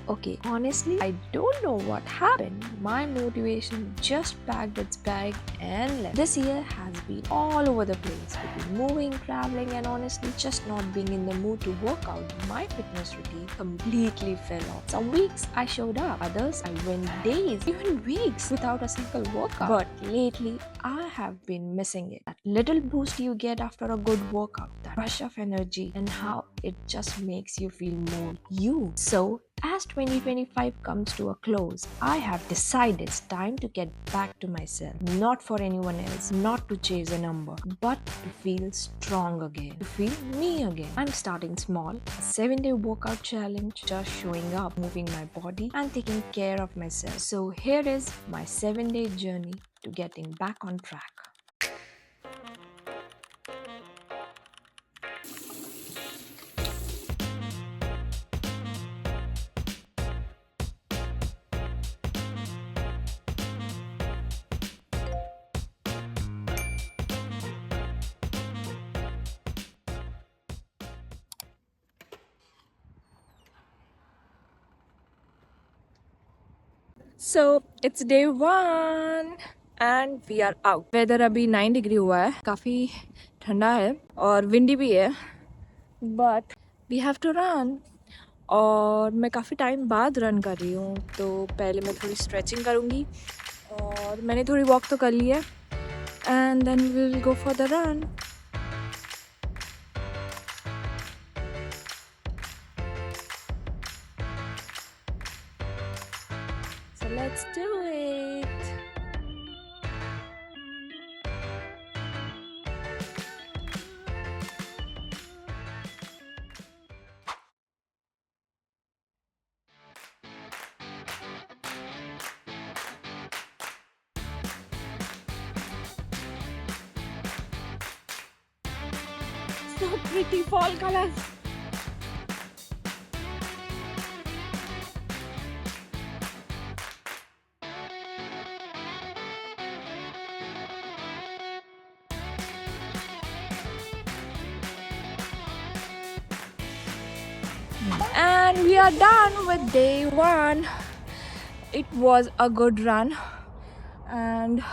Okay. Honestly, I don't know what happened. My motivation just packed its bag and left. This year has been all over the place between moving, traveling, and honestly just not being in the mood to work out. My fitness routine completely fell off. Some weeks I showed up, others I went days, even weeks without a single workout. But lately, I have been missing it. That little boost you get after a good workout, that rush of energy, and how it just makes you feel more you. So, as 2025 comes to a close, I have decided it's time to get back to myself. Not for anyone else, not to chase a number, but to feel strong again, to feel me again. I'm starting small, a 7-day workout challenge, just showing up, moving my body, and taking care of myself. So, here is my 7-day journey to getting back on track. So it's day 1 and we are out. Weather अभी 9 degree हुआ है, काफ़ी ठंडा है और windy भी है, but we have to run. और मैं काफ़ी टाइम बाद रन कर रही हूँ, तो पहले मैं थोड़ी स्ट्रेचिंग करूँगी और मैंने थोड़ी वॉक तो कर ली है and then we will go for the run. So let's do it. So pretty fall colors. And we are done with day 1. It was a good run and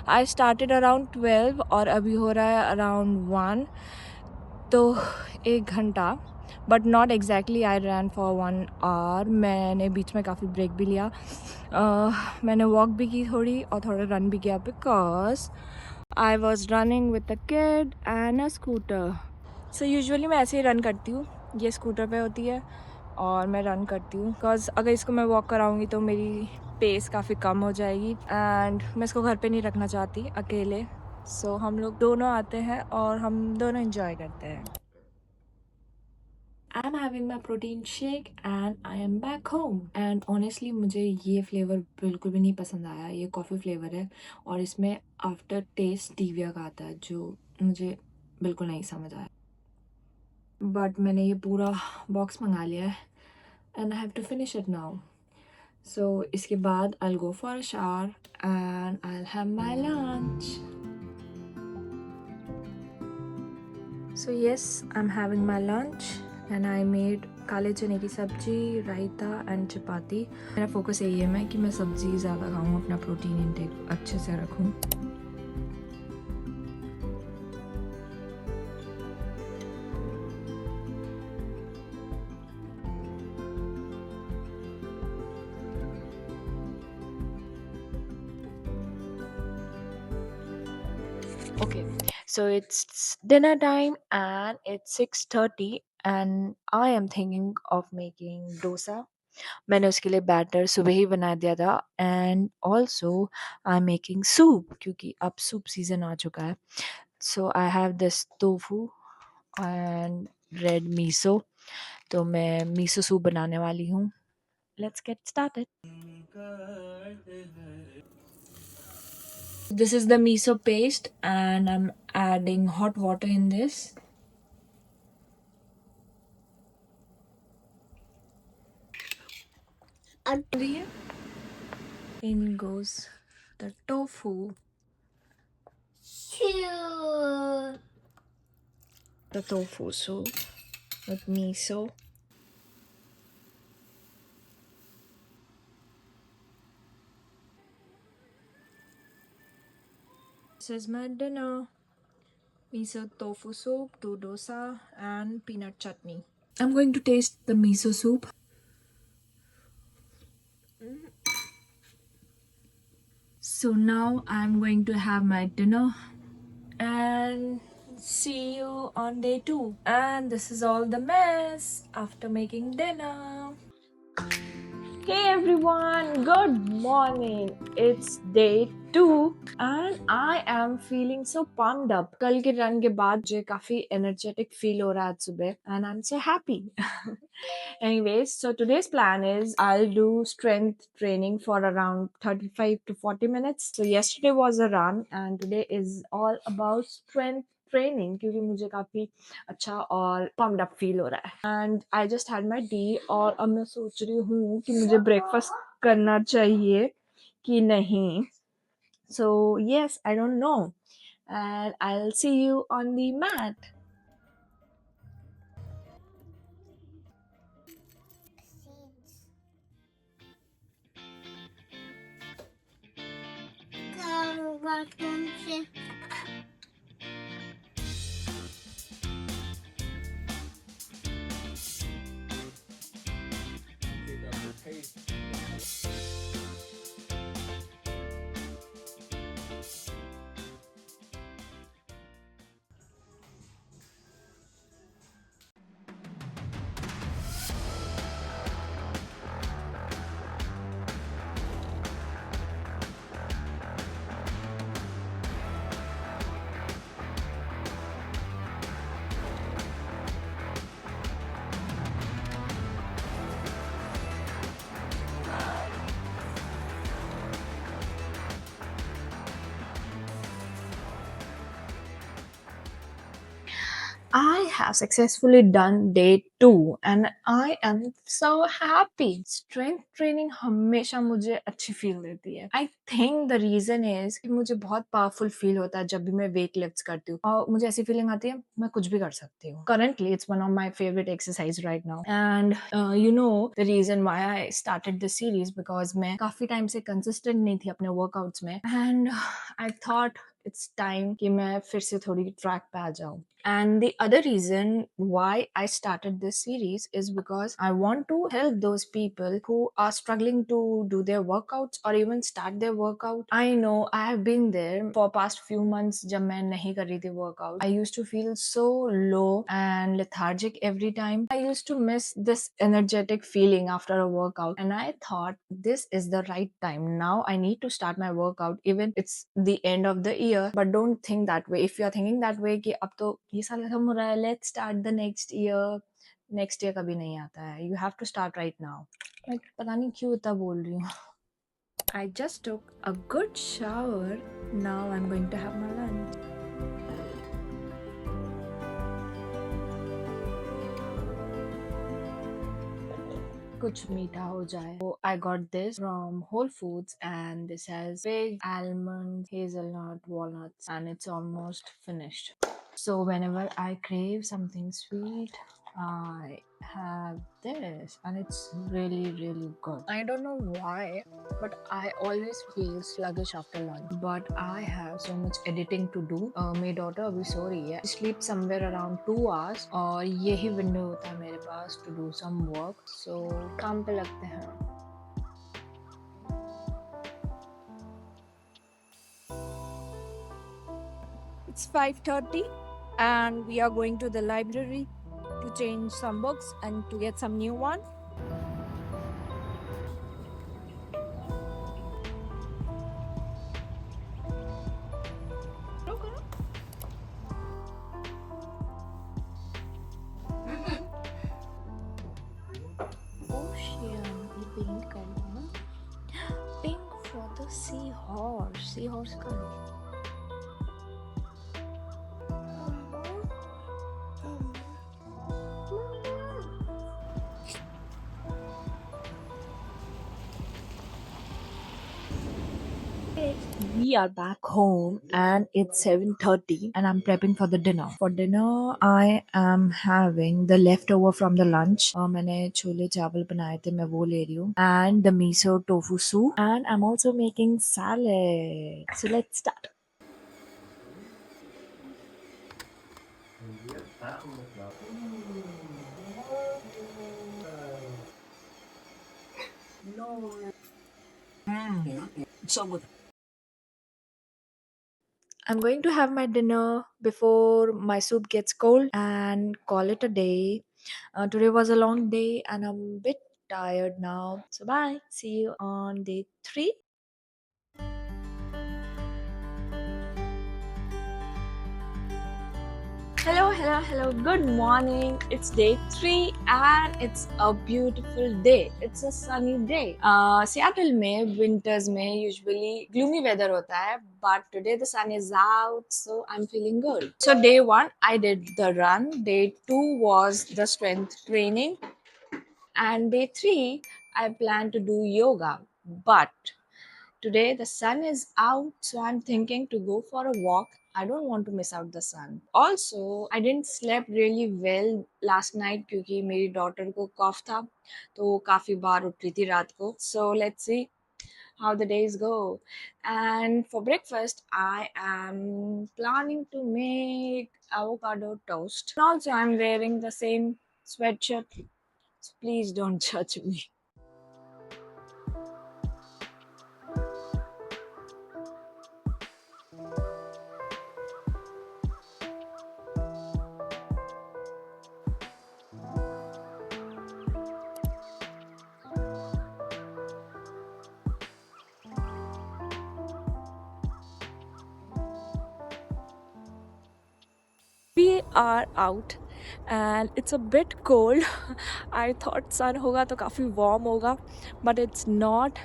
I started around 12 और अभी हो रहा है around 1, तो 1 घंटा. But not exactly I run for 1 hour. मैंने बीच में काफ़ी ब्रेक भी लिया. मैंने वॉक भी की थोड़ी और थोड़ा रन भी किया because I was running with a kid and a scooter. So usually मैं ऐसे ही रन करती हूँ, ये स्कूटर पे होती है और मैं रन करती हूँ बिकॉज अगर इसको मैं वॉक कराऊँगी तो मेरी पेस काफ़ी कम हो जाएगी एंड मैं इसको घर पे नहीं रखना चाहती अकेले. सो हम लोग दोनों आते हैं और हम दोनों इंजॉय करते हैं. I'm having my protein shake and I am back home. And honestly मुझे ये फ्लेवर बिल्कुल भी नहीं पसंद आया. ये कॉफ़ी फ्लेवर है और इसमें आफ्टर टेस्ट स्टीविया का आता है जो मुझे बिल्कुल नहीं समझ आया. बट मैंने ये पूरा बॉक्स मंगा लिया है and I have to finish it now. So इसके बाद I'll go for a shower and I'll have my lunch. So yes, I'm having my lunch and I made काले चने की सब्जी, रायता एंड चपाती. मेरा फोकस यही है मैं कि मैं सब्जी ज़्यादा खाऊँ, अपना प्रोटीन इंटेक अच्छे से रखूँ. Okay, so it's dinner time and it's 6:30 and I am thinking of making dosa. मैंने उसके लिए बैटर सुबह ही बना दिया था and also I am making soup क्योंकि अब सूप सीज़न आ चुका है. So I have this tofu and red miso, तो मैं मीसो सूप बनाने वाली हूँ. Let's get started. This is the miso paste and I'm adding hot water in this. In goes the tofu. The tofu soup with miso. This is my dinner. Miso tofu soup, two dosa, and peanut chutney. I'm going to taste the miso soup. So now I'm going to have my dinner and see you on day two. And this is all the mess after making dinner. Hey everyone, good morning. It's day 2 and I am feeling so pumped up. कल के run के बाद मुझे काफी energetic feel हो रहा है आज सुबह and I'm so happy. Anyways, so today's plan is I'll do strength training for around 35 to 40 minutes. So yesterday was a run and today is all about strength training क्योंकि मुझे काफी अच्छा और पम्प्ड अप फील हो रहा है and I just had my T और अब मैं सोच रही हूँ कि मुझे ब्रेकफास्ट करना चाहिए कि नहीं so yes I don't know and I will see you on the mat I have successfully done day 2 and I am so happy. Strength training हमेशा मुझे अच्छी फील देती है. I think the reason is कि मुझे बहुत powerful feel होता है जब भी मैं weight lifts करती हूँ और मुझे ऐसी feeling आती है मैं कुछ भी कर सकती हूँ. Currently it's one of my favorite exercise right now and you know the reason why I started this series because मैं काफी time से consistent नहीं थी अपने workouts में and I thought it's time कि मैं फिर से थोड़ी track पे आ जाऊँ. And the other reason why I started this series is because I want to help those people who are struggling to do their workouts or even start their workout. I know I have been there for past few months जब मैं नहीं कर रही थी workout. I used to feel so low and lethargic every time. I used to miss this energetic feeling after a workout and I thought this is the right time. Now I need to start my workout even it's the end of the year. But don't think that way. If you are thinking that way कि अब तो ये साल खत्म हो रहा है let's start the next year कभी नहीं आता है you have to start right now मैं पता नहीं क्यों इतना बोल रही हूँ I just took a good shower now I'm going to have my lunch कुछ मीठा हो जाए so I got this from Whole Foods and this has big almond hazelnut walnuts and it's almost finished so whenever I crave something sweet I have this and it's really good I don't know why but I always feel sluggish after lunch but I have so much editing to do मेरी daughter अभी सो रही है sleep somewhere around 2 hours और यही window होता है मेरे पास to do some work so काम पे लगते हैं It's 5:30 and we are going to the library to change some books and to get some new one. Oh shit, ये paint कर लो ना. Pink for the seahorse color. We are back home and it's 7:30 and I'm prepping for the dinner. For dinner, I am having the leftover from the lunch. मैंने छोले चावल बनाए थे मैं वो ले रही हूँ and the miso tofu soup and I'm also making salad. So let's start. I'm going to have my dinner before my soup gets cold and call it a day. Today was a long day and I'm a bit tired now. So, bye. See you on day 3. Hello, hello, hello. Good morning. It's day 3 and it's a beautiful day. It's a sunny day. Seattle में winters में usually gloomy weather होता है, but today the sun is out, so I'm feeling good. So day 1 I did the run. Day 2 was the strength training, and day 3 I plan to do yoga. But today the sun is out, so I'm thinking to go for a walk. I don't want to miss out the sun. Also, I didn't sleep really well last night क्योंकि मेरी daughter को cough था, तो वो काफी बार उठ रही थी रात को. So let's see how the days go. And for breakfast, I am planning to make avocado toast. And also, I'm wearing the same sweatshirt. So please don't judge me. We are out and it's a bit cold. I thought sun hoga to काफ़ी warm होगा, but it's not.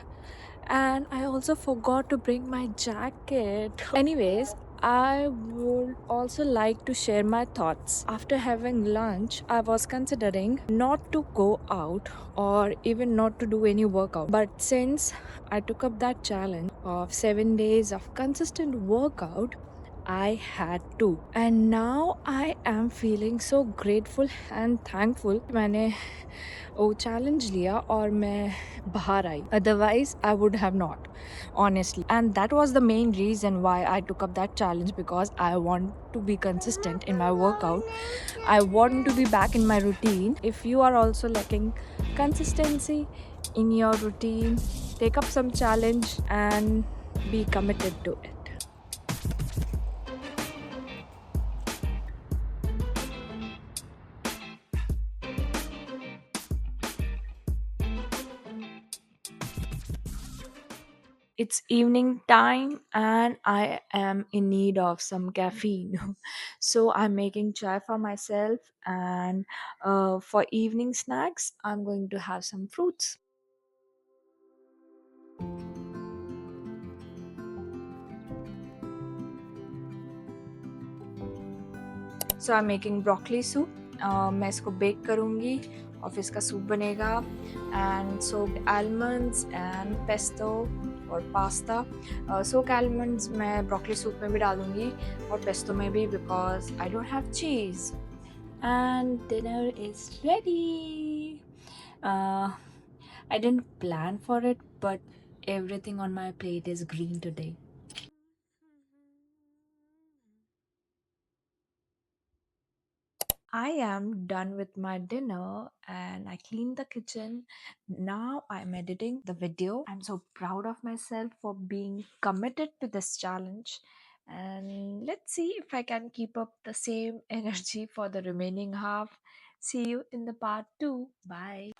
And I also forgot to bring my jacket. Anyways, I would also like to share my thoughts. After having lunch, I was considering not to go out or even not to do any workout. But since I took up that challenge of 7 days of consistent workout, I had to. And now I am feeling so grateful and thankful. मैंने वो challenge लिया और मैं बाहर आई. Otherwise, I would have not, honestly. And that was the main reason why I took up that challenge, because I want to be consistent in my workout. I want to be back in my routine. If you are also lacking consistency in your routine, take up some challenge and be committed to it. It's evening time and I am in need of some caffeine. So I'm making chai for myself, and for evening snacks, I'm going to have some fruits. So I am making broccoli soup. मैं इसको bake करूँगी और फिर इसका soup बनेगा. And soaked almonds and pesto और pasta. सोक almonds मैं broccoli soup में भी डालूँगी और पेस्तो में भी, because I don't have cheese. And dinner is ready. I didn't plan for it, but everything on my plate is green today. I am done with my dinner and I cleaned the kitchen. Now I'm editing the video. I'm so proud of myself for being committed to this challenge. And let's see if I can keep up the same energy for the remaining half. See you in the part 2. Bye.